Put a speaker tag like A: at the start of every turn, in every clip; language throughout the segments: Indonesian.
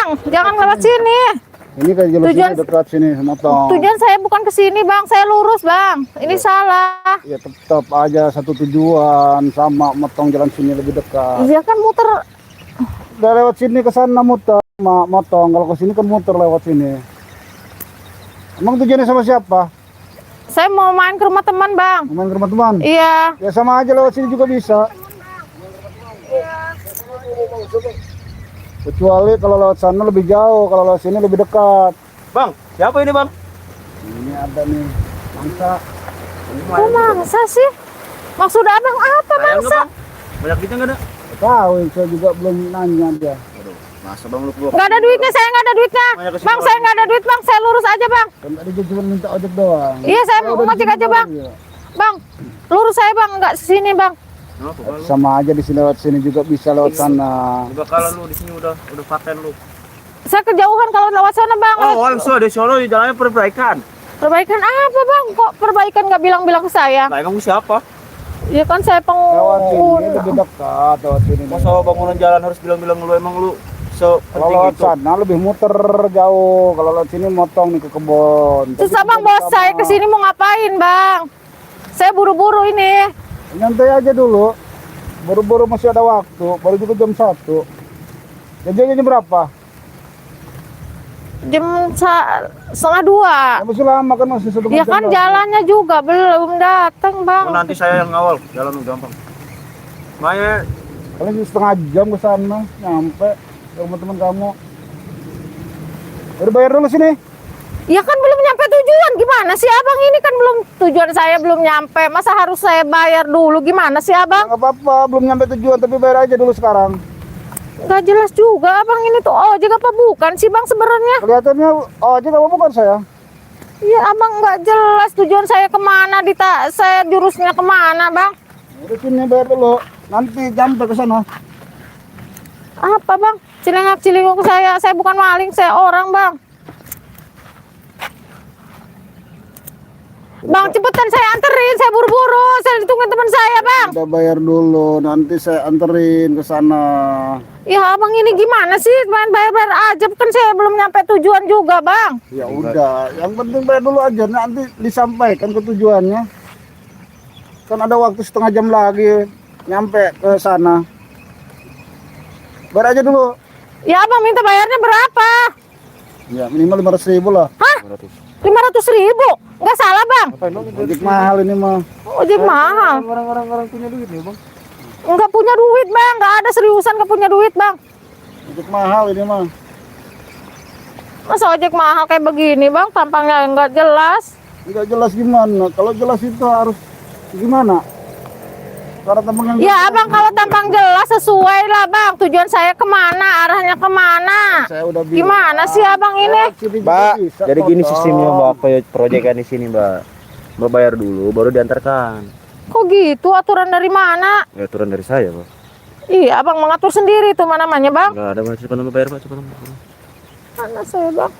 A: bang, jangan lewat sini.
B: Ini kan jalur sini dekat sini motong.
A: Tujuan saya bukan ke sini bang, saya lurus bang. Ini salah.
B: Ya tetap aja satu tujuan, sama motong jalan sini lebih dekat.
A: Iya kan muter.
B: Udah lewat sini ke sana muter, motong. Kalau ke sini kan muter lewat sini. Emang tujuannya sama siapa?
A: Saya mau main ke rumah teman bang.
B: Main ke rumah teman?
A: Iya.
B: Ya sama aja lewat sini juga bisa. Kecuali kalau lewat sana lebih jauh, kalau lewat sini lebih dekat.
C: Bang, siapa ini bang?
B: Ini ada nih, mangsa.
A: Kok mangsa sih? Maksud abang apa mangsa?
C: Banyak duitnya nggak ada?
B: Tahu, saya juga belum nanya dia.
C: Aduh, masa bang lu keluar?
A: Nggak ada duitnya, saya nggak ada duitnya. Bang, saya nggak ada duit bang, saya lurus aja bang.
B: Kan tadi dia cuma minta ojek doang.
A: Iya, saya mau ngojek aja bang. Bang, lurus saya bang, nggak sini bang.
B: Sama aja di sini lewat sini juga bisa lewat sana.
C: Udah kalah lu di sini udah paten lu.
A: Saya kejauhan kalau lewat sana bang.
C: Oh, langsung di Solo di jalannya perbaikan.
A: Perbaikan apa bang? Kok perbaikan nggak bilang-bilang ke saya?
C: Nah, kamu siapa?
A: Iya kan saya
B: Lewat sini
A: penghuni.
B: lebih dekat, lewat sini.
C: Masa bangunan jalan harus bilang-bilang lu emang lu
B: Kalau
C: sepenting
B: lewat
C: itu?
B: sana lebih muter jauh, kalau lewat sini motong nih ke kebun.
A: Terus abang bawa saya ke sini mau ngapain bang? Saya buru-buru ini.
B: Nyantai aja dulu, buru-buru masih ada waktu, baru juga jam 1. Jam berapa?
A: Jam 1:30.
B: Masih lama kan, masih 1
A: Ya
B: jam
A: kan
B: lagi.
A: jalannya juga belum datang bang.
C: Oh, nanti saya yang ngawal, jalan lu gampang. Makanya
B: Paling setengah jam ke sana, nyampe ke rumah teman kamu. Udah bayar dulu sini.
A: Ya kan belum nyampe tujuan, gimana sih abang ini kan belum tujuan saya belum nyampe, masa harus saya bayar dulu, gimana sih abang?
B: Nggak apa-apa, belum nyampe tujuan tapi bayar aja dulu sekarang.
A: Gak jelas juga abang ini tuh ojek apa bukan sih bang sebenarnya?
B: Kelihatannya ojek apa bukan saya?
A: Iya abang nggak jelas tujuan saya kemana, saya jurusnya kemana bang?
B: Udah sini bayar dulu, nanti nyampe ke sana.
A: Apa bang? Cilengak-cilinguk saya bukan maling, saya orang bang. Bang cepetan saya anterin, saya buru-buru, saya ditungguin teman saya bang.
B: Udah bayar dulu, nanti saya anterin ke sana.
A: Ya abang ini gimana sih, main bayar-bayar aja, kan saya belum nyampe tujuan juga bang.
B: Ya udah, yang penting bayar dulu aja, nanti disampaikan ke tujuannya. Kan ada waktu setengah jam lagi nyampe ke sana. Bayar aja dulu.
A: Ya abang minta bayarnya berapa?
B: Ya minimal 500.000 lah.
A: Hah? 500.000? Nggak salah bang?
B: Ojek mahal ini mah.
A: Ojek mahal.
C: orang-orang punya duit nih bang.
A: Nggak punya duit bang, nggak ada seriusan nggak punya duit bang.
B: Ojek mahal ini mah.
A: Masa ojek mahal kayak begini bang, tampangnya nggak jelas.
B: Nggak jelas gimana? Kalau jelas itu harus gimana? Karena tampang yang
A: Ya abang kalau tampang jelas sesuai lah bang, tujuan saya kemana, arahnya kemana.
B: saya udah bilang.
A: Gimana sih abang ini?
B: Sini juga
C: Mbak,
B: bisa,
C: jadi gini
B: potong.
C: sistemnya mbak, proyekan di sini mbak. Mbak bayar dulu, baru diantarkan.
A: Kok gitu, aturan dari mana?
C: Ya aturan dari saya mbak.
A: Iya abang mengatur sendiri itu namanya bang.
C: Enggak ada mbak, cepat mbak bayar mbak, cepat mbak.
A: Panas saya bang.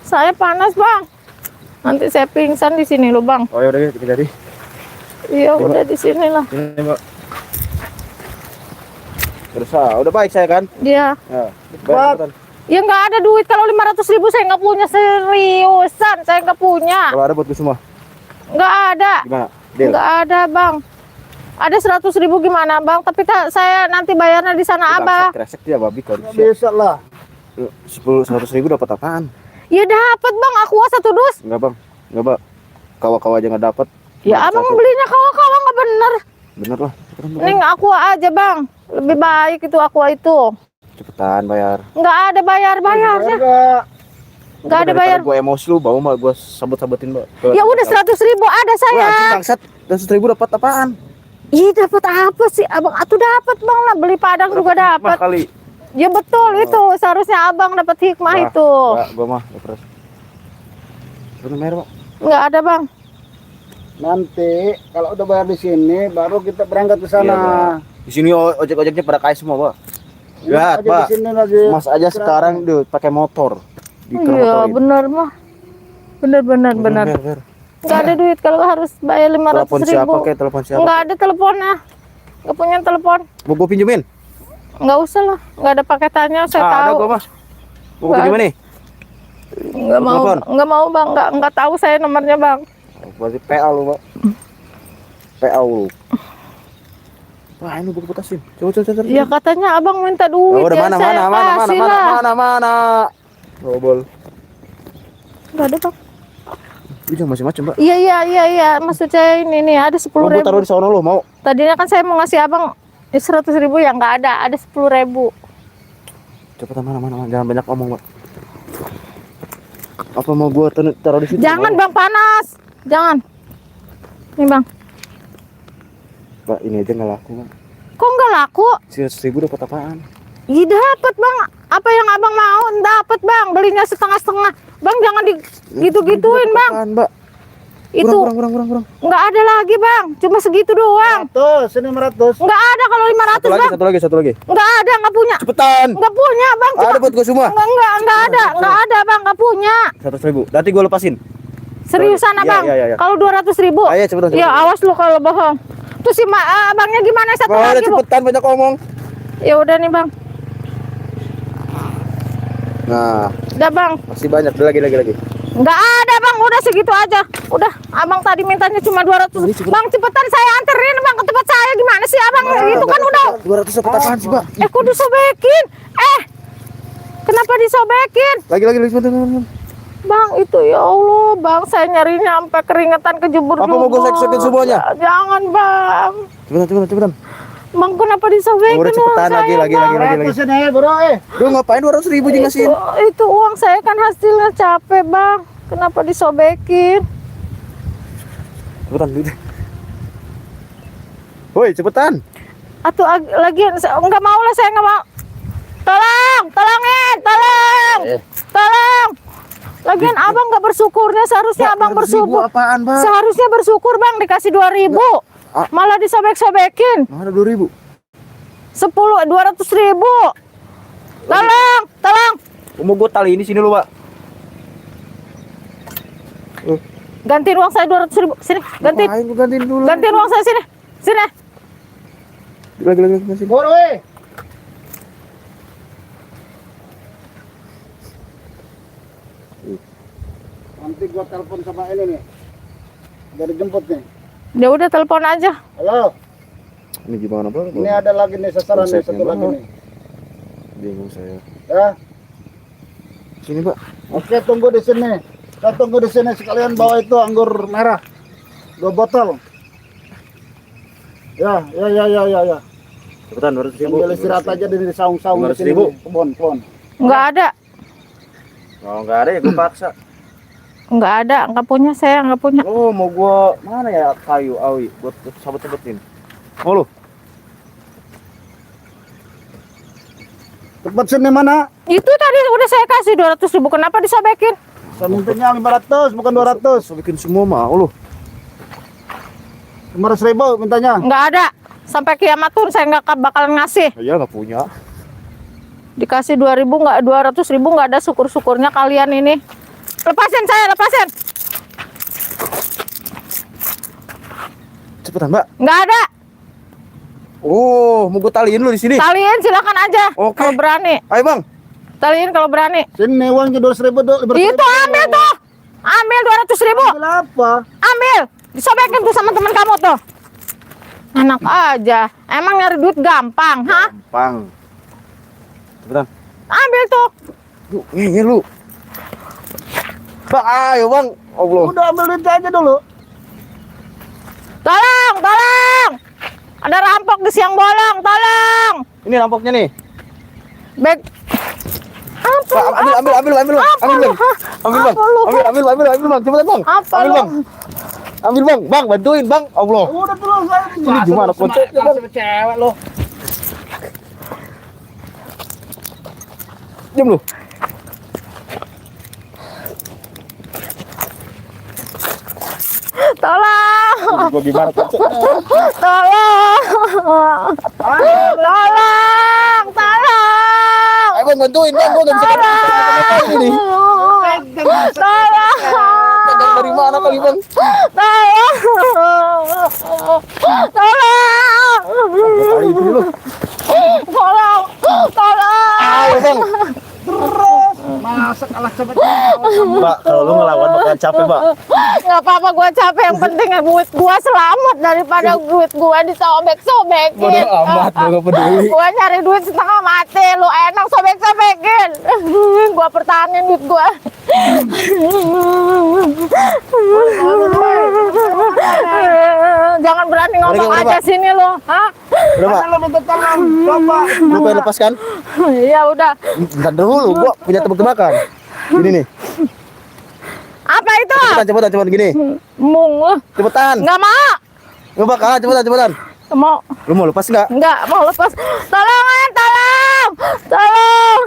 A: Saya panas bang. Nanti saya pingsan di sini loh bang.
C: Oh ya udah ya, jadi.
A: Iya udah di sini lah.
C: Ini mbak. Berusaha, udah baik saya kan?
A: Iya.
C: Ya, bayar cepetan.
A: Ya nggak ada duit, kalau 500.000 saya nggak punya, seriusan saya nggak punya.
C: Kalau ada buat gue semua,
A: Nggak ada.
C: gimana? Deal?
A: Nggak ada bang. Ada 100.000 gimana bang? Tapi saya nanti bayarnya di sana abah.
C: Kresek dia babi kan.
B: Ya, bisa lah.
C: 100.000 dapat apaan?
A: Ya dapat bang, aqua 1 dus.
C: Enggak bang, enggak bang. Kawa-kawa aja nggak dapat.
A: Ya abang belinya kawa-kawa nggak bener.
C: Bener lah, cepetan mbak.
A: Mending aqua aja bang. Lebih baik itu aqua itu.
C: Cepetan bayar.
A: Nggak ada bayarnya.
B: Enggak.
A: Nggak ada bayar.
C: Gue emosi lu, bau mbak, gue sabut-sabutin mbak.
A: Ya udah 100.000 ada saya.
C: Bangsat, 100.000 dapat apaan?
A: Ih dapat apa sih abang? Atuh dapat bang lah, beli padang juga dapat.
C: Kali.
A: Ya betul itu, seharusnya abang dapat hikmah itu.
C: Enggak, gue mah, ya terus. Belum bayar mbak.
A: Nggak ada bang.
B: Nanti kalau udah bayar di sini baru kita berangkat ke sana.
C: Di sini ojek-ojeknya pada kaya semua mbak. Lihat
B: Aja
C: mbak,
B: di sini lagi.
C: mas aja sekarang tuh pakai motor.
A: Iya benar mah. Benar.
C: Bener.
A: Nggak ada duit kalau harus bayar 500.000.
C: Telepon siapa kayak telepon siapa?
A: Nggak ada teleponnya. Nggak punya telepon.
C: Mau gue pinjemin?
A: Nggak usah lah, nggak ada paketannya, saya
C: Ada
A: tahu.
C: gua mas. Mau ke gimana nih?
A: Nggak mau,
C: Telepon.
A: nggak mau bang, nggak tahu saya nomornya bang.
C: Berarti PA lu pak. PA lu. Wah ini gua putasin. Coba.
A: Ya katanya abang minta duit,
C: Udah
A: ya
C: mana
A: saya kasih lah.
C: mana. Robol.
A: Nggak ada bang.
C: Ini jangan macam-macam mbak.
A: Iya, maksud saya ini nih ada 10.000.
C: Gua taruh di sono lu mau.
A: Tadinya kan saya mau ngasih abang 100.000 ya nggak ada 10.000.
C: Cepetan mana. Jangan banyak ngomong mbak. Apa mau gua taruh di situ?
A: Jangan bang, panas. Jangan. Nih bang.
C: Mbak ini aja nggak laku mbak.
A: Kok nggak laku?
C: 100.000 dapat apaan?
A: Iya dapat bang. Apa yang abang mau? Dapat bang. Belinya setengah-setengah. Bang jangan gitu-gituin bang.
C: Apaan, mbak?
A: Itu
C: Kurang.
A: nggak ada lagi bang. Cuma segitu doang.
B: 100, ini 500.
A: Nggak ada kalau 500 bang.
C: Satu lagi.
A: Nggak ada, nggak punya.
C: Cepetan.
A: Nggak punya bang.
C: Ada buat gua semua.
A: Nggak ada bang. Nggak punya.
C: 100.000. Nanti gua lepasin.
A: Seriusan
C: Iya,
A: abang.
C: iya.
A: Kalau 200.000.
C: Ayo cepetan.
A: Ya awas lu kalau bohong. Tuh si abangnya gimana satu
C: Udah
A: lagi bu?
C: cepetan banyak ngomong.
A: Ya udah nih bang.
C: Nah,
A: Udah bang.
C: masih banyak. Lagi.
A: Nggak ada bang. Udah segitu aja. Udah. Abang tadi mintanya cuma 200. Bang cepetan saya anterin bang ke tempat saya. Gimana sih abang? Itu kan udah.
C: 200 dapat apaan sih, mbak?
A: Kudu sobekin. Kenapa disobekin?
C: Lagi sebentar.
A: Bang itu ya Allah bang. Saya nyarinya sampai keringetan kejebur.
C: Apa mau gua sobekin semuanya?
A: Jangan bang.
C: Cepetan.
A: Bang kenapa disobekin?
C: Udah cepetan
A: uang saya,
C: lagi.
A: Bang?
B: 100 ini bro
C: Lu ngapain 200.000 aja ngasihin?
A: Itu uang saya kan hasilnya capek bang. Kenapa disobekin?
C: Cepetan duit. Woi, cepetan.
A: Atau lagi nggak mau lah, saya nggak mau. Tolongin. Lagian abang nggak bersyukurnya, seharusnya abang bersyukur.
C: Apaan, Bang?
A: Seharusnya bersyukur bang, dikasih 2.000. Malah disobek-sobekin.
C: Mana 2.000?
A: 200.000. Tolong.
C: Mau gua tali ini sini lu, Pak.
A: Gantiin uang saya 200.000. Sini, gantiin.
C: Ngapain gua gantiin dulu?
A: Gantiin uang saya sini.
C: Lagi sini.
B: bro nanti gua telepon sama ini nih, dari jemput nih.
A: Ya udah telepon aja.
B: Halo,
C: Ini gimana, Bang?
B: ini ada lagi nih sasaran nih,
C: Konsepnya
B: satu lagi
C: mana?
B: nih
C: Bingung saya.
B: ya.
C: Sini, Pak.
B: Oke, tunggu di sini. Kita tunggu di sini, sekalian bawa itu anggur merah 2 botol. Ya.
C: Cepetan 200.000.
B: Sambil istirahat aja di saung-saung di sini.
C: 500.000.
B: Kebon.
A: Nggak ada.
C: Oh, enggak ada ya gua paksa.
A: Nggak ada. Nggak punya, saya nggak punya.
C: Oh, mau gua mana ya kayu awi buat sabet-sabetin. Mau lu?
B: Tempat sini mana?
A: Itu tadi udah saya kasih 200.000. Kenapa disobekin?
B: Saya mintanya 500, bukan 200.
C: Bikin semua mau lu.
B: 500.000 mintanya.
A: Nggak ada. Sampai kiamat pun saya nggak bakalan ngasih.
C: Iya, enggak punya.
A: Dikasih 2.000 nggak, 200.000 nggak ada syukur-syukurnya kalian ini. Lepasin saya, lepasin.
C: Cepetan, Mbak.
A: Nggak ada.
C: Oh, mau gua taliin lu di sini.
A: Taliin silakan aja.
C: Oke.
A: Kalau berani.
C: Ayo, Bang.
A: Taliin kalau berani.
B: Sini uangnya 200.000 tuh.
A: Itu ambil tuh. Ambil 200.000.
B: Ambil apa?
A: Ambil. Disobekin tuh sama teman kamu tuh. Enak aja. Emang nyari duit gampang, hah?
C: Gampang. Cepetan.
A: Ambil tuh.
C: Duh, ngeyel lu. Bang, ayo, Bang. Allah.
B: Udah ambil duit aja dulu.
A: Tolong. Ada rampok di siang bolong, tolong.
C: Ini rampoknya nih.
A: Bag. Apa?
C: Bang, ambil, Bang. Ambil, Bang. Cepetan, Bang.
A: Apa
C: Ambil,
A: lu?
C: Bang. Ambil, Bang. Bang, bantuin, Bang. Allah.
B: Udah dulu saya.
C: Ini gimana konsepnya, Bang?
B: Cewek lo.
C: Diam lu.
A: Tolong.
C: Gua gimana konsepnya?
A: Tolong.
C: Ayo, Bang, bantuin, Bang. Gua enggak bisa ngapa-ngapain ini.
A: Tolong.
C: Pegang dari mana kali, Bang?
A: Tolong.
C: Kali itu lu.
A: Tolong. Tolong.
C: Ayo bang.
B: Terus masa kalah cepet.
C: Mbak, kalau lu ngelawan bakalan capek, Mbak.
A: Nggak apa-apa, gue capek. Yang penting duit gue selamat daripada duit gue disobek-sobekin.
C: Bodoh amat, gua nggak peduli.
A: Gue nyari duit setengah mati, lu enak sobek-sobekin. Gue pertahanin duit gue. Jangan berani ngomong
C: Udah,
A: aja
C: Pak.
A: sini lu, hah?
C: Udah, Mbak.
B: Kalau minta tolong, Bapak.
C: Lu pengen lepaskan?
A: Ya udah.
C: Bentar dulu, gua punya tebak-tebakan. Gini nih.
A: Apa itu?
C: Cepetan gini.
A: Mung lu.
C: Cepetan.
A: Nggak mau.
C: Ngebak, cepetan.
A: Mau.
C: Lu mau lepas nggak?
A: Nggak mau lepas. Tolongan, tolong.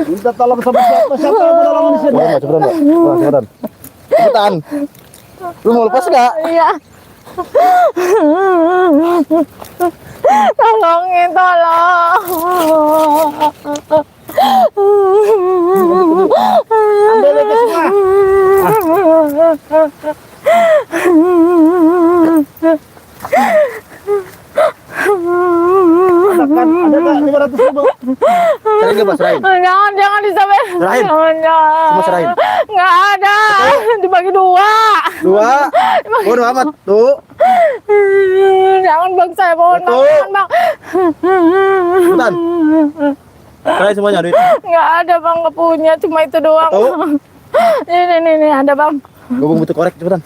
B: Minta tolong sama siapa? Siapa yang mau tolong di sini?
C: Cepetan, Mbak. Cepetan. Cepetan. Lu mau lepas nggak?
A: Iya. Tolongin, tolong.
B: Ambil aja semua. Ada kan? Ada nggak 500.000?
C: Serahin nggak, Mbak? Serahin.
A: Jangan disampai.
C: Serahin.
A: Jangan.
C: Semua serahin.
A: Nggak ada. Dibagi dua.
C: Dua. Bodoh amat. Tuh.
A: Jangan bang, saya mohon
C: Satu.
A: bang, bang.
C: Cepetan. Serahin semuanya duit.
A: Nggak ada bang, nggak punya, cuma itu doang.
C: Satu.
A: Ini ada bang.
C: Gua butuh korek, cepetan.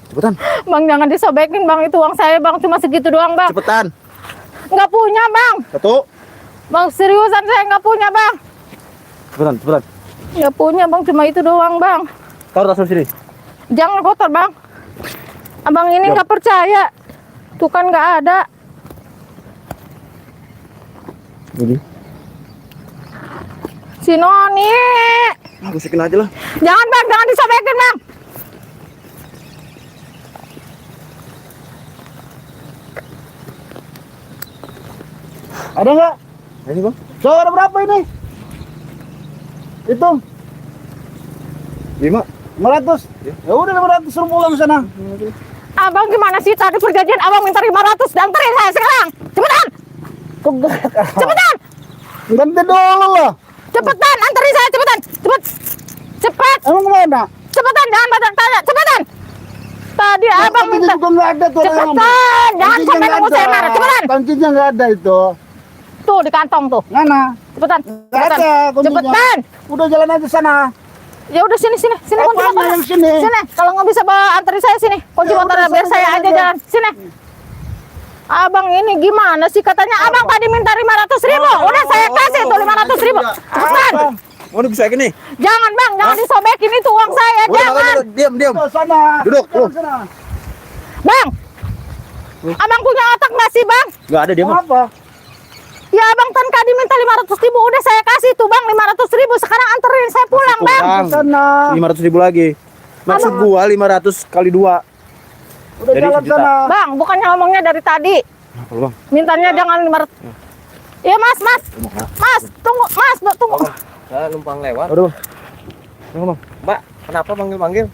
C: Cepetan.
A: Bang jangan disobekin bang, itu uang saya bang, cuma segitu doang bang.
C: Cepetan.
A: Nggak punya bang.
C: Satu.
A: Bang seriusan saya nggak punya bang.
C: Cepetan.
A: Nggak punya bang, cuma itu doang bang.
C: Taruh tas lu sini.
A: Jangan kotor bang. Abang ini
C: Yap.
A: nggak percaya. Tuh kan nggak ada.
C: Ini.
A: Si Noni.
C: Gusikin aja lah.
A: Jangan bang, jangan disobekin bang.
B: Ada nggak?
C: Ini, Bang.
B: So, ada berapa ini? Hitung.
C: 5.
B: 500. Ya udah 500 suruh pulang sana.
A: Abang gimana sih, tadi perjanjian abang minta 500, anterin saya sekarang. Cepetan. Cepetan.
B: Ganti dulu lah.
A: Cepetan, anterin saya cepetan. Cepat.
B: Emang kemana?
A: Cepetan, jangan banyak tanya. Cepetan. Tadi abang
B: Kuncinya
A: minta.
B: juga nggak ada tuh.
A: Cepetan, jangan
B: Kuncinya
A: sampai
B: nggak
A: nunggu saya
B: ada.
A: marah. Cepetan.
B: Kuncinya nggak ada itu.
A: Tuh di kantong tuh.
B: Mana?
A: Cepetan.
B: Nggak
A: Cepetan.
B: ada kuncinya.
A: Cepetan.
B: Udah jalan aja sana.
A: Ya udah sini
B: Apanya
A: kunci motornya.
B: yang sini?
A: Sini. Kalau nggak bisa bawa anterin saya sini. Kunci
B: Ya
A: motornya
B: udah,
A: biar
B: sana
A: saya
B: jalan
A: aja
B: aja.
A: jalan. Sini. Abang ini gimana sih, katanya abang tadi minta 500.000. Udah saya kasih tuh 500.000. Cepetan.
B: Apa?
C: Mau bisa gini.
A: Jangan bang, jangan disobekin itu uang saya. Jangan.
C: Diam.
B: Ke sana.
C: Duduk,
B: Jalan
C: lu.
B: sana.
A: Bang. Abang punya otak nggak sih bang?
C: Enggak ada dia mah.
B: Apa?
A: Ya abang kan tadi minta 500.000. Udah saya kasih tuh bang 500.000. Sekarang anterin saya pulang bang.
B: Ke sana.
C: 500.000 lagi. Maksud gua 500 kali 2.
B: Udah
C: Jadi
B: jalan
C: 1 juta.
B: sana.
A: Bang, bukannya ngomongnya dari tadi.
C: Apa lu, Bang?
A: Mintanya jangan 500. Iya mas. Mas, tunggu. Mas, tunggu.
D: Saya numpang lewat.
C: Udah, Bang. Udah, Bang.
D: Mbak, kenapa manggil-manggil?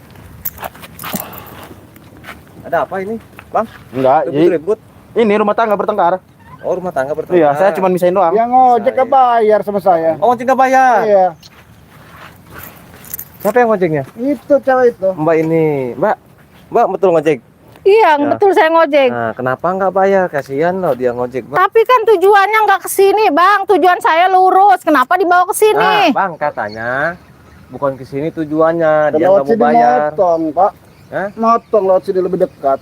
D: Ada apa ini? Bang,
C: Enggak, jadi
D: ribut-ribut.
C: ini rumah tangga bertengkar.
D: Oh, rumah tangga bertengkar.
C: Iya, saya cuma misain doang.
B: Yang ngojek ke bayar sama saya.
D: Oh, ngojek nggak bayar.
B: Iya.
D: Siapa yang ngojeknya?
B: Itu cewek itu.
D: Mbak ini. Mbak betul ngojek.
A: Iya,
D: Ya.
A: betul saya ngojek.
D: Nah, kenapa nggak bayar? Kasihan loh dia ngojek, Bang.
A: Tapi kan tujuannya nggak ke sini, Bang. Tujuan saya lurus. Kenapa dibawa ke
D: Nah,
A: sini?
D: Bang katanya bukan ke sini tujuannya. Dia
B: Lewat
D: nggak mau
B: sini
D: bayar.
B: motong, Pak.
D: Hah?
B: Motong lewat sini lebih dekat.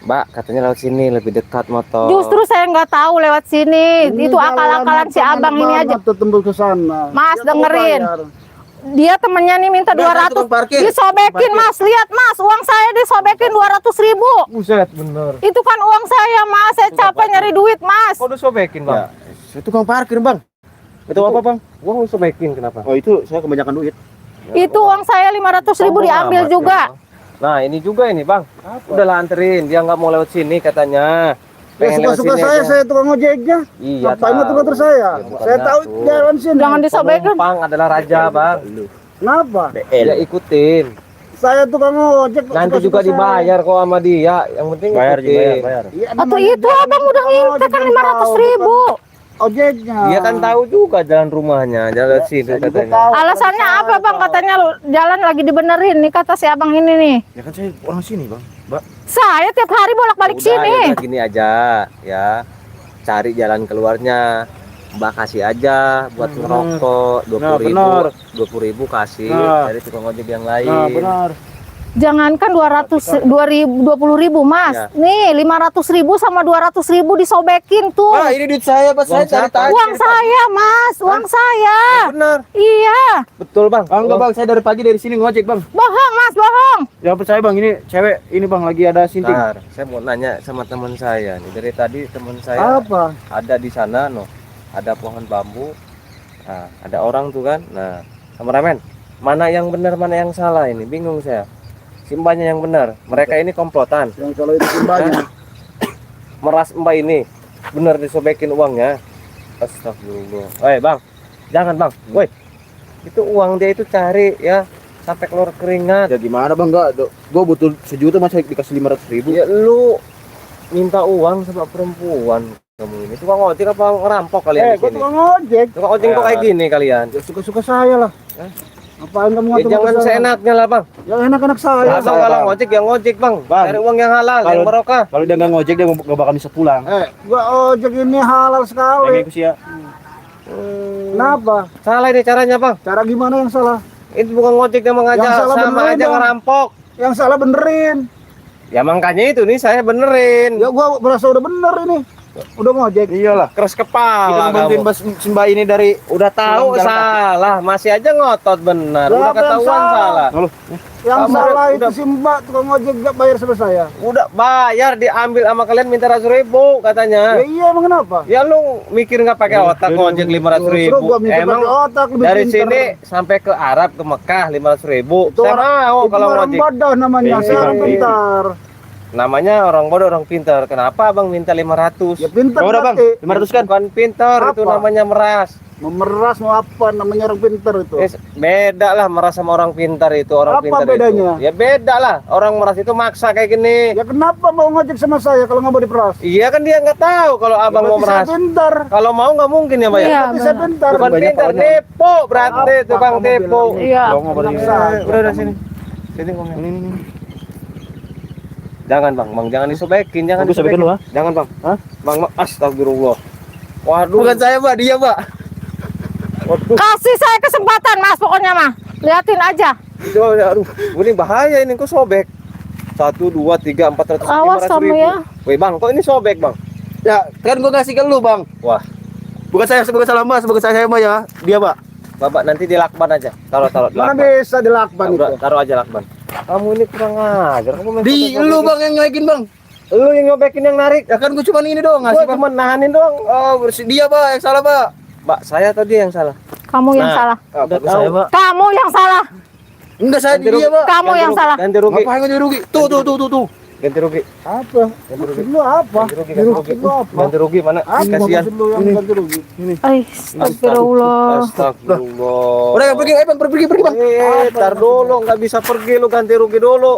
D: Mbak, katanya lewat sini lebih dekat motor.
A: Justru saya nggak tahu lewat sini. Itu
B: jalan
A: akal-akalan si
B: motor
A: abang ini
B: mana
A: aja.
B: tuh tembus ke sana.
A: Mas,
B: Dia mau
A: dengerin.
B: bayar.
A: Dia temennya nih minta
C: Udah,
A: 200.
C: tukang parkir.
A: Disobekin,
C: Parkir.
A: Mas. Lihat, Mas. Uang saya disobekin 200.000.
D: Buset, bener.
A: Itu kan uang saya, Mas. Saya capek nyari duit, Mas.
D: Kok udah sobekin, Bang?
C: Itu tukang parkir, Bang. Itu apa, Bang?
D: Uang lu sobekin kenapa?
C: Oh, itu saya kebanyakan duit.
A: Itu uang saya 500.000
D: Sombong
A: diambil
D: amat
A: juga.
D: ya, Bang. Nah, ini juga ini, Bang. Udahlah anterin, dia nggak mau lewat sini katanya.
B: Ya,
D: Pengen lewat
B: suka-suka
D: sini
B: saya,
D: aja.
B: saya tukang ojeknya.
D: Iya,
B: Ngapain
D: tahu.
B: itu motor saya?
D: Ya, bukan
B: Saya tahu
D: ngatur.
B: jalan sini.
A: Jangan disobekin.
D: Penumpang adalah raja, Bang.
B: Kenapa?
D: Dia ikutin.
B: Saya tukang ojek. kok
D: Nanti
B: suka-suka
D: juga
B: saya.
D: dibayar kok sama dia. Yang penting
C: Bayar, Ji,
D: ikutin.
C: bayar.
B: Iya,
A: Atau
B: namanya
A: itu
B: juga
A: abang udah
B: tukang
A: ngintek
B: ojek
A: kan
B: yang
A: 500.000.
B: tahu, bukan ojeknya.
D: Dia kan tahu juga jalan rumahnya, jalan situ
B: Saya juga
D: katanya.
B: tahu.
A: Alasannya apa bang? Katanya jalan lagi dibenerin nih kata si abang ini nih.
C: Ya kan saya orang sini, Bang. Mbak.
A: Saya tiap hari bolak-balik
D: Udah,
A: sini.
D: ya udah, gini aja ya. Cari jalan keluarnya. Mbak kasih aja buat ngerokok 20.000.
C: benar.
D: 20.000 kasih
C: Nah.
D: dari tukang ojek yang lain.
C: Nah, benar.
A: Jangankan 20.000 mas,
D: Ya.
A: nih 500.000 sama 200.000 disobekin tuh.
C: Pak, ini duit saya, Pak. Saya
D: Uang
C: cari
D: siapa?
C: tadi.
A: Uang saya mas, uang saya.
D: Benar.
A: Iya,
D: Betul, Bang.
C: Bang, enggak, Bang. Saya dari pagi dari sini ngojek, Bang.
A: bohong mas, bohong.
C: Jangan percaya, Bang. Ini cewek ini, Bang, lagi ada sinting.
D: Bentar, saya mau nanya sama teman saya nih. Dari tadi teman saya
B: Apa?
D: ada di sana, ada pohon bambu. Nah, ada orang tuh kan. Nah, kameramen, mana yang benar, mana yang salah ini? Bingung saya. Simbahnya yang benar. Mereka ini komplotan.
B: Yang kalau itu simbahnya.
D: Meras mbak ini benar disobekin uangnya. Astagfirullah. Woi, Bang. Jangan, Bang. Woi. Itu uang dia itu cari ya sampai keluar keringat.
C: Ya gimana, Bang? Enggak, gua butuh 1 juta masa dikasih 500.000.
D: Ya lu minta uang sama perempuan kamu ini. Tukang ojek apa ngerampok kalian di
B: Gua
D: sini?
B: tukang ojek.
D: Tukang ojek kok kayak gini kalian?
B: Ya suka-suka saya lah. Ngapain kamu
D: Ya
B: ngatur
D: jangan
B: saya?
D: seenaknya lah, Bang.
B: Yang enak-enak saya.
D: Abang
C: saya,
D: kalau
C: Bang.
D: ngojek yang ngojek, Bang.
C: Bang.
D: Cari uang yang halal, yang
C: Kalau-
D: barokah.
C: Kalau dia nggak ngojek dia nggak bakal bisa pulang.
B: Gua ojek ini halal
C: Yang
B: sekali.
C: ikut ya.
B: Kenapa?
D: Salah ini caranya, Bang.
B: Cara gimana yang salah?
D: Itu bukan ngojek dia
B: Yang
D: mengajak,
B: salah
D: sama
B: benerin
D: aja
B: dong.
D: ngerampok.
B: Yang salah benerin.
D: Ya makanya itu nih saya benerin.
B: Ya gua merasa udah bener ini. Udah ngojek.
C: Iyalah.
D: Keras
C: Kita
D: kepala
C: ngebantuin
D: kamu.
C: Mbak ini dari
D: Udah tahu
C: Jalan
D: salah, masih aja ngotot benar.
B: Lah,
D: Udah
B: apa yang
D: ketahuan
B: salah?
D: salah.
C: Lalu,
B: Yang
D: Kamu
B: salah itu
D: udah-
B: si Mbak tukang ojek gak bayar sama saya.
D: Udah bayar diambil sama kalian minta 100.000 katanya.
B: Ya iya emang kenapa?
D: Ya lu mikir nggak pakai otak ngojek 500.000.
B: Justru gua mikir
D: Emang
B: pakai otak lebih
D: dari
B: pintar.
D: sini sampai ke Arab ke Mekah 500.000.
B: Itu
D: Saya
B: orang-
D: mau
B: itu
D: kalau
B: orang
D: ngojek.
B: bodoh namanya,
C: Iya,
B: saya orang
C: iya.
B: pintar.
D: Namanya orang bodoh orang pintar. Kenapa Abang minta 500?
B: Ya pintar
C: udah, Bang.
B: berarti.
C: 500 kan?
D: Bukan pintar, itu
B: Apa?
D: namanya meras.
B: Memeras mau apa namanya orang pintar itu.
D: Beda lah meras sama orang pintar itu. Orang
B: Apa
D: pintar
B: bedanya?
D: itu. Ya beda lah. Orang meras itu maksa kayak gini.
B: Ya kenapa mau ngojek sama saya kalau nggak mau diperas?
D: Iya kan dia nggak tahu kalau abang mau
B: Berarti saya
D: meras.
B: pintar.
D: Kalau mau nggak mungkin ya, Mbak ya?
A: Iya,
B: Berarti saya
A: benar.
B: pintar.
D: Bukan
C: Banyak
D: pintar,
C: soalnya.
D: nepo berarti
B: Apa
D: tukang
B: kamu
D: tepo.
B: bilang?
A: Iya.
C: Longo berarti.
D: Udah sini. Sini ngomong.
C: Ini.
D: Jangan bang, jangan disobekin, jangan
C: Aku sobekin lu, ha?
D: Jangan bang,
C: Hah?
D: bang, astagfirullah. Waduh.
C: Bukan saya, Pak, dia, Pak.
D: Waduh.
A: Kasih saya kesempatan mas, pokoknya mah. Liatin aja.
D: Aduh, ini bahaya ini kok sobek. 1, 2, 3, 400,
A: Awas
D: 500
A: kamu
D: ribu.
A: ya.
D: Wih bang, kok ini sobek bang?
C: Ya, kan gua ngasih ke lu, Bang.
D: Wah,
C: Bukan saya sebagai salah Mas, sebagai saya Mas ya. Dia, Pak.
D: bapak nanti dilakban aja. Taruh
B: Mana
D: lakban.
B: bisa dilakban itu?
D: Taruh aja lakban. Kamu ini kurang ajar. Kamu main
C: Di
D: sobek-sobekin.
C: lu, Bang, yang naikin, Bang.
D: Lu yang nyobekin yang narik.
C: Ya kan gua cuma ini doang
D: Gua
C: ngasih, Pak.
D: cuma nahanin doang.
C: Oh, bersih dia, Pak, yang salah, Pak.
D: Mbak, saya atau dia yang salah?
A: Kamu yang
D: Nah.
A: salah.
D: Udah
C: Bagus saya, Pak.
A: Kamu yang salah.
C: Enggak saya
D: Ganti
C: dia,
D: rugi.
C: Pak.
A: Kamu yang salah.
D: Ganti rugi.
C: Ngapain ganti rugi? Tuh.
D: Ganti rugi.
B: Apa? Maksud lu apa?
D: Ganti rugi.
B: Maksud lu apa?
D: Ganti rugi mana?
B: Apa
D: Kasihan.
B: maksud lu yang ganti rugi?
A: Astagfirullah.
D: Astagfirullah.
C: Udah, pergi, Bang, pergi, Bang.
D: Tar dulu, nggak bisa pergi lu ganti rugi dulu.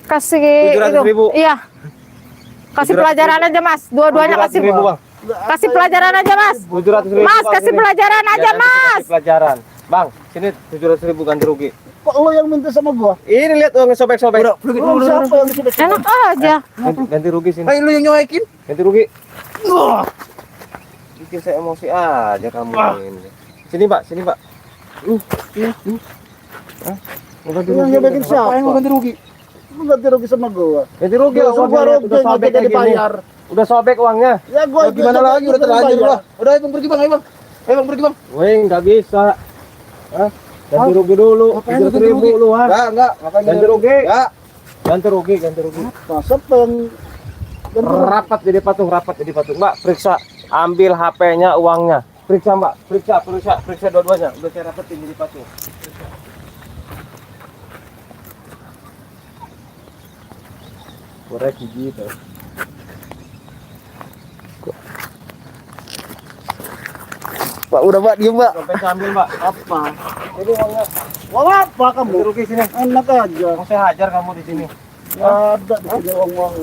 A: Kasih
D: 700.000.
A: Iya. Kasih
D: 700.000.
A: pelajaran aja mas. Dua-duanya kasih.
D: 700.000 bang.
A: Kasih pelajaran aja mas.
D: 700.000.
A: Mas
D: Bang,
A: kasih
D: sini.
A: pelajaran
D: Ya,
A: aja
D: nanti
A: mas.
D: kasih pelajaran. Bang, sini 700.000 ganti rugi.
B: Kok lu yang minta sama gua?
D: Ini lihat uangnya sobek-sobek.
C: Udah, pergi.
B: Lu siapa yang sudah
A: Enak aja.
D: Ganti rugi sini.
C: Hai, lu yang nyoekin.
D: Ganti rugi. Bikin saya emosi aja kamu ini. Sini Pak, sini Pak. Mau ganti
B: Yang
D: rugi.
B: nyobekin siapa?
C: Ngapain lu ganti rugi?
B: Lu ganti rugi sama gua.
D: Ganti rugi lah
B: Gua
D: uangnya.
B: rugi
D: Udah sobek
B: nggak
D: kayak
B: jadi
D: gini.
B: bayar.
D: Udah sobek uangnya.
B: Ya gua
C: Ya, gimana lagi udah terlanjur lah. Udah, Bang, pergi, Bang. Ayo, Bang. Ayo, Bang, pergi, Bang.
D: Weh, nggak bisa. Hah? Ganti rugi dulu.
C: Ngapain lu ganti
D: 700.000
C: rugi?
D: lu ha.
C: Enggak. Ngapain
D: Ganti rugi.
C: Ya.
D: Ganti rugi, ganti rugi.
B: Nah, siapa yang ganti rugi?
D: Rapat jadi patung, rapat jadi patung. Mbak, periksa. Ambil HP-nya, uangnya. Periksa, Mbak. Periksa dua-duanya. Udah saya rapetin jadi patung. Korek gitu.
B: Pak udah Pak diem Pak.
D: Dompet saya ambil Mbak.
B: Apa?
D: Ini uangnya.
B: Uang apa kamu?
D: Ganti rugi sini.
B: Enak aja.
D: Mau saya hajar kamu di sini.
B: Ada di sini uang-uang.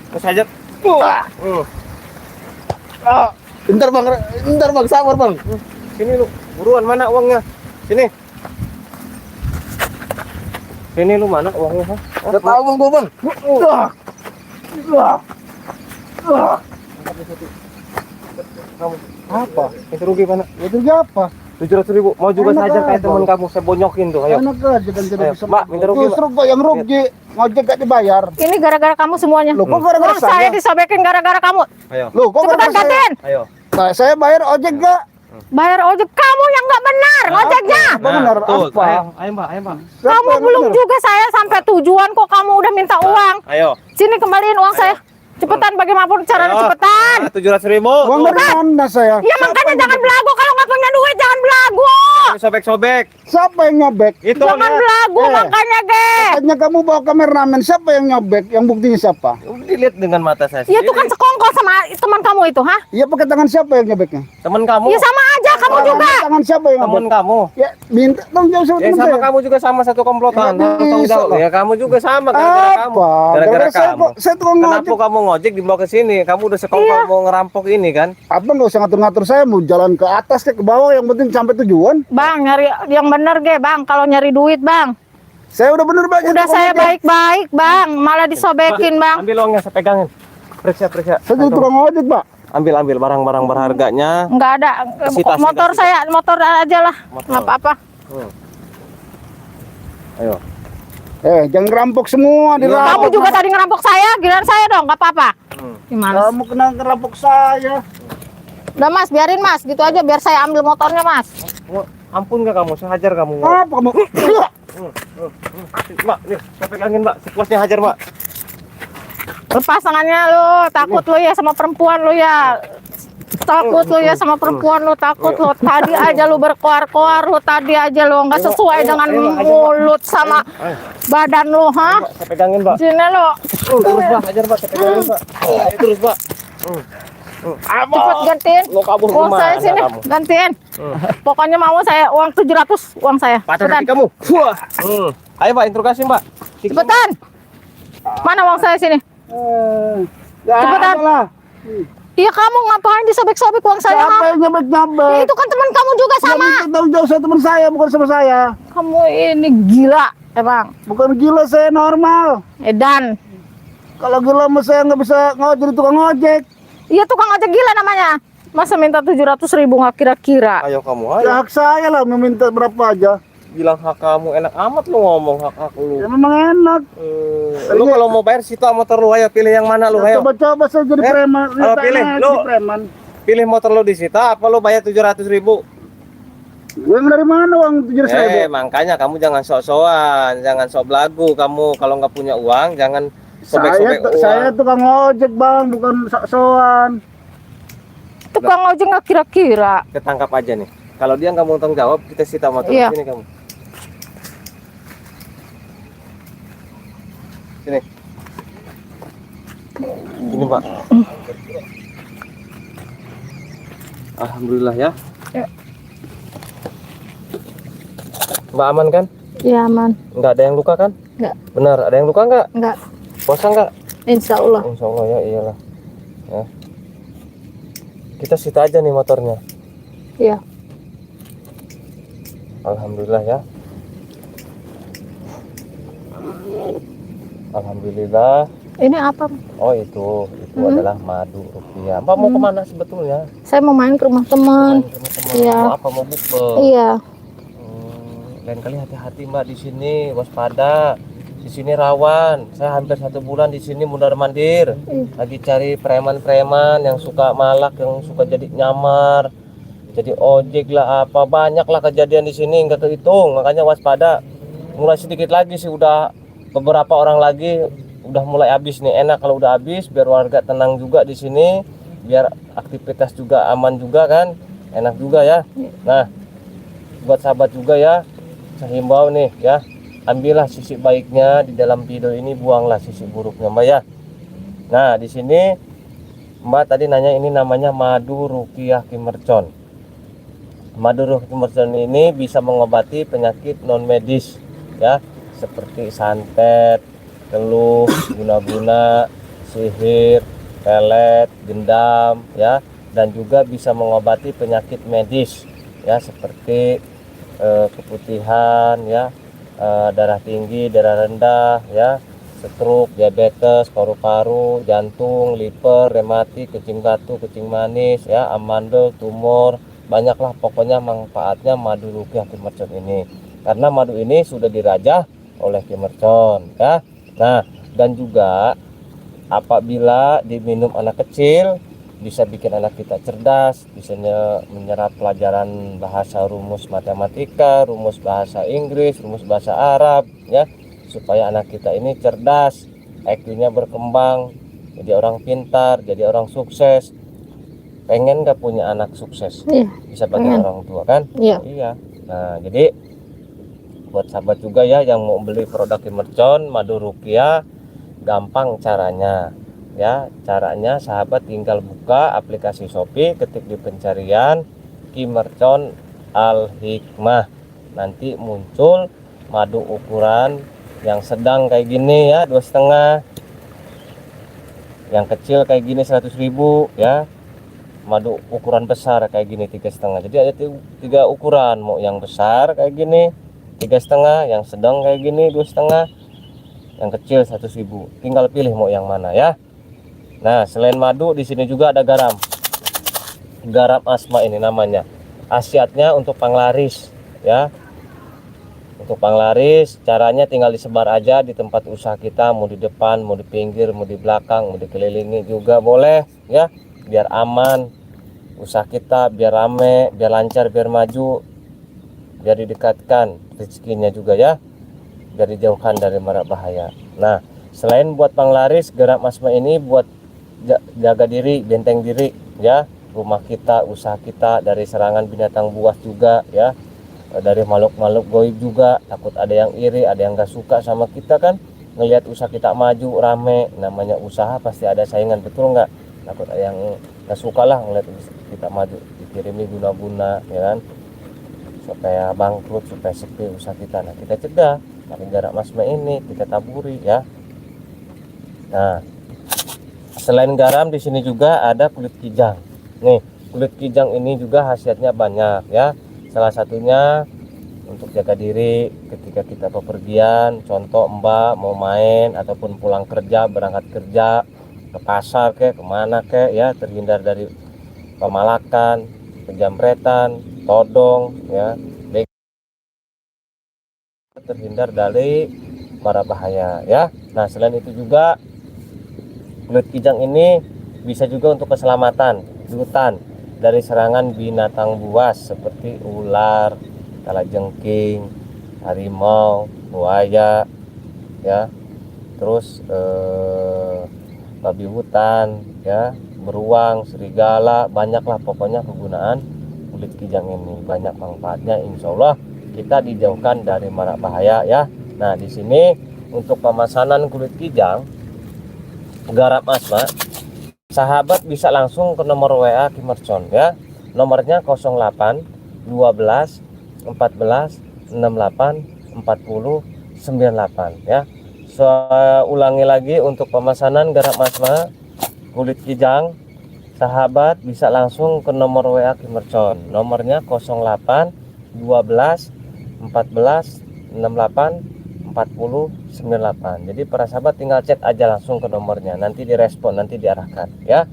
D: Mau saya hajar.
B: Bentar bang, sabar bang.
D: Sini lu. Buruan mana uangnya? Sini. Sini lu mana uangnya? Ha?
B: Udah tahu bang gua bang.
D: Kamu.
B: Apa?
D: Itu rugi mana?
B: Itu apa?
D: 700.000. Mau juga
B: Enak
D: saya hajar kayak
B: aja.
D: teman kamu. Saya bonyokin tuh. Ayo.
B: Enak aja kan tidak
D: Ayo,
B: bisa.
D: Mbak, minta rugi,
B: Justru Pak yang rugi. Ngojek gak dibayar.
A: Ini gara-gara kamu semuanya.
B: Loh kok gara-gara
A: Uang saya
B: saya?
A: disobekin gara-gara kamu.
D: Ayo.
B: Loh kok
A: Cepetan
B: gara-gara saya?
A: gantiin.
D: Ayo.
B: Nah, saya bayar ojek gak?
A: Bayar ojek kamu yang nggak benar ngojeknya.
B: Apa benar?
D: betul.
B: Apa?
D: Ayo Mbak, ayo Mbak.
B: Siapa
A: Kamu
B: yang
A: belum
B: benar?
A: juga saya sampai tujuan kok kamu udah minta uang.
D: Ayo.
A: Sini kembaliin uang saya. Cepetan bagaimana caranya cepetan.
D: 700.000.
B: Uang dari mana saya?
A: Ya makanya jangan belagu kalau nggak punya duit jangan belagu.
D: Sobek-sobek.
B: Siapa yang nyobek?
D: Itu
A: Jangan
D: lihat.
A: belagu makanya ge.
B: Katanya kamu bawa kameramen, siapa yang nyobek? Yang buktinya siapa?
D: Dilihat dengan mata saya
A: Ya
D: sendiri.
A: itu kan sekongkol sama teman kamu itu, ha?
B: Iya pakai tangan siapa yang nyobeknya?
D: Teman kamu.
A: Ya sama aja kamu juga.
B: Tangan siapa yang
D: Teman
B: nyobek?
D: kamu.
B: Ya minta dong jauh sama
D: Ya
B: teman
D: sama
B: saya.
D: kamu juga sama satu komplotan.
B: Ya,
D: Harus tahu
B: bisa
D: jawab.
B: lah.
D: Ya kamu juga sama gara-gara kamu.
B: Apa?
D: Gara-gara
B: saya
D: kamu.
B: kok saya tukang
D: Kenapa
B: ngojek.
D: kamu ngojek dibawa ke sini? Kamu udah sekongkol mau ngerampok ini kan?
B: Abang nggak usah ngatur-ngatur saya mau jalan ke atas ke bawah yang penting sampai tujuan.
A: Bang, nyari yang bener ge, Bang. Kalau nyari duit, Bang.
B: Saya udah bener Bang.
A: Udah
B: tukang
A: saya
B: ojek.
A: baik-baik, Bang. Malah disobekin, Bang.
D: Ambil uangnya, saya pegangin. Periksa.
B: Saya jadi tukang ojek Pak.
D: Ambil barang-barang berharganya.
A: Enggak ada.
D: Sita.
A: Motor aja lah.
D: Motor.
A: Enggak apa-apa.
D: Ayo.
B: Jangan ngerampok semua
D: Iya.
B: dirampok.
A: Kamu juga tadi ngerampok saya, giliran saya dong, enggak apa-apa. Gimana?
B: Kamu kena ngerampok saya.
A: Udah, Mas, biarin, Mas. Gitu aja biar saya ambil motornya, Mas.
D: Ampun gak kamu? Saya hajar kamu.
B: Apa kamu?
D: Mbak, nih, saya pegangin Mbak. Sepuasnya hajar Mbak.
A: Lepas tangannya lu, takut lu ya sama perempuan lu ya. Takut lu ya sama perempuan lu, takut lu. Tadi aja lu berkoar-koar lu, tadi aja lu nggak sesuai dengan mulut sama badan lu, ha?
D: Saya pegangin Mbak.
A: Sini lu.
D: Terus Mbak, hajar Mbak. Saya pegangin Mbak. Ayo, terus Mbak.
A: Cepet gantiin.
D: Lo kabur
A: Uang saya
D: kemana
A: sini,
D: kamu?
A: gantiin. Pokoknya mau saya uang 700, uang saya.
D: Patah
A: Cepetan.
D: hati kamu. Wah. Ayo Mbak, interogasi Mbak.
A: Cepetan. Mana uang saya sini? Cepetan. Iya kamu ngapain disobek-sobek uang saya?
B: Siapa
A: ha?
B: yang nyobek-nyobek?
A: Ya, itu kan teman kamu juga sama.
B: Tanggung jawab saya teman saya bukan sama saya.
A: Kamu ini gila, emang.
B: Bukan gila, saya normal.
A: Edan.
B: Kalau gila mah saya nggak bisa jadi tukang ojek.
A: Iya tukang ojek gila namanya. Masa minta 700.000 nggak kira-kira?
D: Ayo kamu, ayo.
B: Ya hak saya lah meminta berapa aja.
D: Bilang hak kamu enak amat lu ngomong hak lu.
B: Ya memang enak.
D: Lu kalau mau bayar sita motor lu, ayo pilih yang mana lu, ayo.
B: Coba-coba saya jadi preman.
D: Kalau pilih, lu.
B: jadi preman.
D: Pilih motor lu disita apa lu bayar 700.000?
B: Yang dari mana uang 700.000?
D: Makanya kamu jangan sok-sokan, jangan sok belagu kamu. Kalau nggak punya uang jangan sobek-sobek uang.
B: Saya tukang ojek bang, bukan sok-sokan.
A: Tukang ojek nggak kira-kira.
D: Ketangkap aja nih. Kalau dia nggak mau tanggung jawab, kita sita motor.
A: Iya.
D: Sini kamu. Sini. Ini Pak. Alhamdulillah ya.
A: Ya.
D: Mbak aman kan?
A: Iya aman.
D: Nggak ada yang luka kan?
A: Nggak.
D: Benar, ada yang luka nggak?
A: Nggak.
D: Puasa nggak?
A: Insya Allah.
D: Insya Allah ya, iyalah. Ya. Kita sita aja nih motornya.
A: Iya.
D: Alhamdulillah ya. Alhamdulillah.
A: Ini apa?
D: Oh itu adalah madu rupiah. Mbak mau kemana sebetulnya?
A: Saya mau main ke rumah teman.
D: Main sama teman.
A: Iya.
D: Mau apa, mau bukber?
A: Iya.
D: Lain kali hati-hati Mbak di sini, waspada. Di sini rawan. Saya hampir 1 bulan di sini mundar mandir. Lagi cari preman-preman yang suka malak, yang suka jadi nyamar, jadi ojek lah apa, banyak lah kejadian di sini nggak kehitung. Makanya waspada. Mulai sedikit lagi sih udah beberapa orang lagi udah mulai habis nih. Enak kalau udah habis biar warga tenang juga di sini, biar aktivitas juga aman juga kan, enak juga ya. Nah buat sahabat juga ya, saya himbau nih ya, ambillah sisi baiknya di dalam video ini, buanglah sisi buruknya Mbak ya. Nah di sini Mbak tadi nanya ini namanya madu rukiah Kim Mercon. Madu Ruki Mercon ini bisa mengobati penyakit non medis ya, seperti santet, teluh, guna-guna, sihir, pelet, gendam ya, dan juga bisa mengobati penyakit medis ya, seperti keputihan ya, darah tinggi, darah rendah ya, stroke, diabetes, paru-paru, jantung, liver, rematik, kencing batu, kencing manis ya, amandel, tumor, banyaklah pokoknya manfaatnya madu Ruki Hakim Mercon ini, karena madu ini sudah dirajah oleh Ki Mercon ya. Nah, dan juga apabila diminum anak kecil bisa bikin anak kita cerdas, bisa menyerap pelajaran bahasa, rumus matematika, rumus bahasa Inggris, rumus bahasa Arab ya, supaya anak kita ini cerdas, IQ-nya berkembang, jadi orang pintar, jadi orang sukses. Pengen gak punya anak sukses?
A: Iya,
D: Bisa bagi
A: pengen.
D: orang tua kan?
A: Iya.
D: Nah, jadi buat sahabat juga ya yang mau beli produk Ki Mercon Madu Rukia, gampang caranya ya. Caranya sahabat tinggal buka aplikasi Shopee, ketik di pencarian Ki Mercon Al Hikmah, nanti muncul madu ukuran yang sedang kayak gini ya, 2,5, yang kecil kayak gini 100.000 ya, madu ukuran besar kayak gini 3,5. Jadi ada 3 ukuran, mau yang besar kayak gini 3,5, yang sedang kayak gini 2,5, yang kecil 100.000. Tinggal pilih mau yang mana ya. Nah, selain madu di sini juga ada garam. Garam asma ini namanya. Khasiatnya untuk panglaris ya. Untuk panglaris caranya tinggal disebar aja di tempat usaha kita, mau di depan, mau di pinggir, mau di belakang, mau dikelilingi juga boleh ya. Biar aman usaha kita, biar rame, biar lancar, biar maju, biar didekatkan rezekinya juga ya, biar dijauhkan dari mara bahaya. Nah, selain buat panglaris, garam asma ini buat jaga diri, benteng diri ya, rumah kita, usaha kita dari serangan binatang buas juga ya, dari makhluk-makhluk goib juga. Takut ada yang iri, ada yang gak suka sama kita kan, ngelihat usaha kita maju rame, namanya usaha pasti ada saingan, betul nggak? Takut ada yang gak suka lah ngelihat kita maju, dikirimi guna-guna ya kan, supaya bangkrut, supaya sepi usaha kita. Nah, kita cegah pakai garam asma ini, kita taburi ya. Nah, selain garam di sini juga ada kulit kijang. Nih, kulit kijang ini juga khasiatnya banyak ya. Salah satunya untuk jaga diri ketika kita bepergian, contoh mbak mau main ataupun pulang kerja, berangkat kerja ke pasar ke kemana ke ya, terhindar dari pemalakan, penjamretan, todong ya, terhindar dari mara bahaya ya. Nah, selain itu juga kulit kijang ini bisa juga untuk keselamatan di hutan dari serangan binatang buas seperti ular, kalajengking, harimau, buaya ya, terus babi hutan ya, beruang, serigala, banyaklah pokoknya kegunaan kulit kijang ini, banyak manfaatnya. Insya Allah kita dijauhkan dari mara bahaya ya. Nah, di sini untuk pemesanan kulit kijang garam asma, sahabat bisa langsung ke nomor WA Ki Mercon ya. Nomornya 08 12 14 68 40 98 ya. Saya ulangi lagi, untuk pemesanan garam asma kulit kijang, sahabat bisa langsung ke nomor WA Ki Mercon. Nomornya 08 12 14 68 40 98. Jadi para sahabat tinggal chat aja langsung ke nomornya, nanti direspon, nanti diarahkan ya.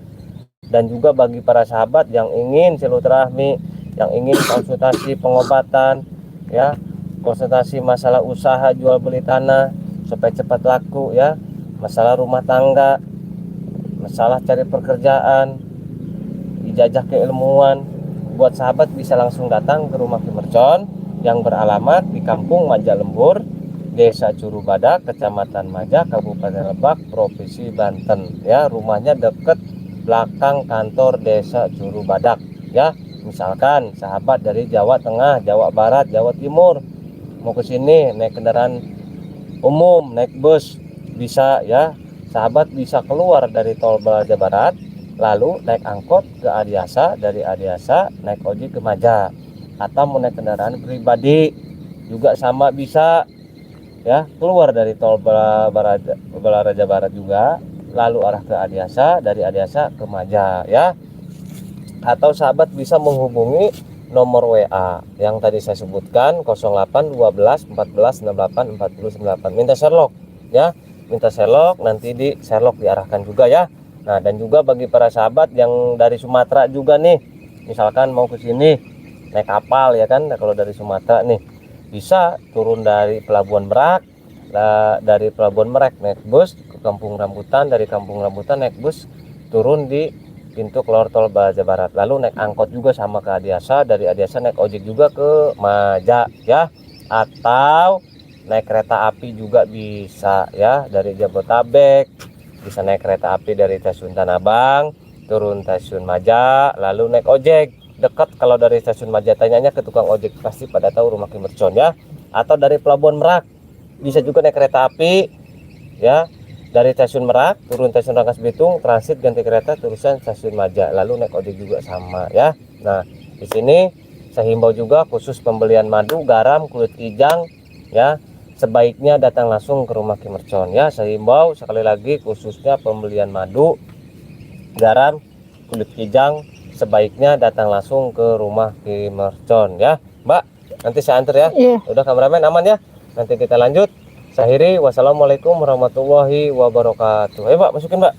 D: Dan juga bagi para sahabat yang ingin silaturahmi, yang ingin konsultasi pengobatan ya, konsultasi masalah usaha jual beli tanah supaya cepat laku ya, masalah rumah tangga, masalah cari pekerjaan, ijazah keilmuan, buat sahabat bisa langsung datang ke rumah Ki Mercon yang beralamat di Kampung Majalembur, Desa Curubadak, Kecamatan Maja, Kabupaten Lebak, Provinsi Banten ya. Rumahnya deket belakang kantor Desa Curubadak ya. Misalkan sahabat dari Jawa Tengah, Jawa Barat, Jawa Timur mau ke sini naik kendaraan umum, naik bus bisa ya. Sahabat bisa keluar dari tol Balaja Barat, lalu naik angkot ke Adiasa, dari Adiasa naik ojek ke Maja. atau mau naik kendaraan pribadi juga sama bisa ya, keluar dari tol Balaraja Barat juga lalu arah ke Adiasa, dari Adiasa ke Maja ya. Atau sahabat bisa menghubungi nomor WA yang tadi saya sebutkan 08 12 14 68 49. Minta Sherlock ya, minta Sherlock, nanti di Sherlock diarahkan juga ya. Nah, dan juga bagi para sahabat yang dari Sumatera juga nih, misalkan mau ke sini naik kapal ya kan, nah, kalau dari Sumatera nih bisa turun dari Pelabuhan Merak, dari Pelabuhan Merak naik bus ke Kampung Rambutan, dari Kampung Rambutan naik bus turun di pintu keluar tol Balaraja Barat, lalu naik angkot juga sama ke Adiasa, dari Adiasa naik ojek juga ke Maja ya, atau naik kereta api juga bisa ya, dari Jabotabek bisa naik kereta api dari stasiun Tanah Abang turun stasiun Maja lalu naik ojek dekat. Kalau dari stasiun Maja tanyanya ke tukang ojek pasti pada tahu Rumah Ki Mercon ya. Atau dari Pelabuhan Merak bisa juga naik kereta api ya, dari stasiun Merak turun stasiun Rangkas Bitung, transit ganti kereta terusan stasiun Maja lalu naik ojek juga sama ya. Nah, di sini saya himbau juga khusus pembelian madu, garam, kulit kijang ya, sebaiknya datang langsung ke Rumah Ki Mercon ya. Saya himbau sekali lagi khususnya pembelian madu, garam, kulit kijang sebaiknya datang langsung ke Rumah Ki Mercon ya. Mbak, nanti saya antar ya.
A: Iya.
D: Udah kameramen aman ya. Nanti kita lanjut. Saya akhiri, wassalamualaikum warahmatullahi wabarakatuh. Ayo Mbak, masukin Mbak.